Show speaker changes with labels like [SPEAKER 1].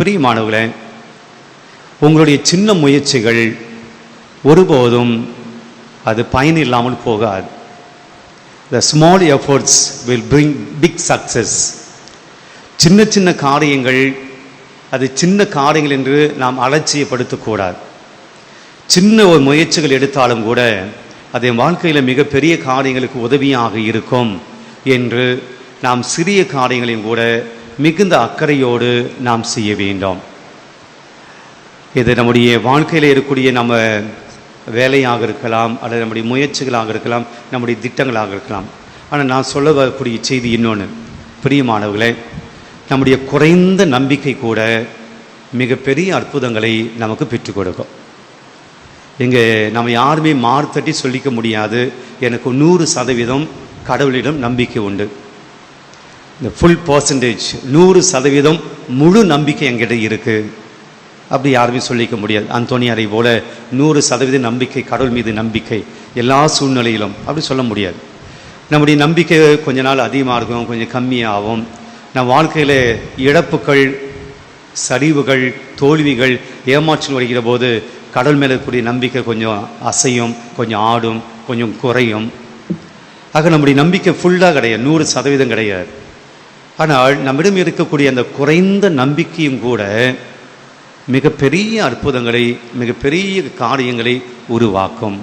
[SPEAKER 1] பிரியமானவர்களே, உங்களுடைய சின்ன முயற்சிகள் ஒருபோதும் அது பயன் இல்லாமல் போகாது. The small efforts will bring big success. சின்ன சின்ன காரியங்கள், அது சின்ன காரியங்கள் என்று நாம் அலட்சியப்படுத்தக்கூடாது. சின்ன ஒரு முயற்சிகள் எடுத்தாலும் கூட அது என் வாழ்க்கையில் மிகப்பெரிய காரியங்களுக்கு உதவியாக இருக்கும் என்று நாம் சிறிய காரியங்களையும் கூட மிகுந்த அக்கறையோடு நாம் செய்ய வேண்டும். இது நம்முடைய வாழ்க்கையில் இருக்கக்கூடிய நம்ம வேலையாக இருக்கலாம், அல்லது நம்முடைய முயற்சிகளாக இருக்கலாம், நம்முடைய திட்டங்களாக இருக்கலாம். ஆனால் நான் சொல்ல வரக்கூடிய செய்தி இன்னொன்று, பிரியமானவர்களே, நம்முடைய குறைந்த நம்பிக்கை கூட மிகப்பெரிய அற்புதங்களை நமக்கு பெற்றுக் கொடுக்கும். இங்கே நம்ம யாருமே மார்த்தட்டி சொல்லிக்க முடியாது, எனக்கு 100% கடவுளிடம் நம்பிக்கை உண்டு, இந்த ஃபுல் பர்சன்டேஜ் 100% முழு நம்பிக்கை என்கிட்ட இருக்குது, அப்படி யாருமே சொல்லிக்க முடியாது. அந்தோனியாரை போல 100% நம்பிக்கை, கடவுள் மீது நம்பிக்கை எல்லா சூழ்நிலையிலும் அப்படி சொல்ல முடியாது. நம்முடைய நம்பிக்கை கொஞ்ச நாள் அதிகமாக இருக்கும், கொஞ்சம் கம்மியாகும். நம் வாழ்க்கையில் இழப்புகள், சரிவுகள், தோல்விகள், ஏமாற்றல் வருகிற போது கடவுள் மேலே இருக்கக்கூடிய நம்பிக்கை கொஞ்சம் அசையும், கொஞ்சம் ஆடும், கொஞ்சம் குறையும். ஆக நம்முடைய நம்பிக்கை ஃபுல்லாக கிடையாது, 100% கிடையாது. ஆனால் நம்மிடம் இருக்கக்கூடிய அந்த குறைந்த நம்பிக்கையும் கூட மிகப்பெரிய அற்புதங்களை, மிகப்பெரிய காரியங்களை உருவாக்கும்.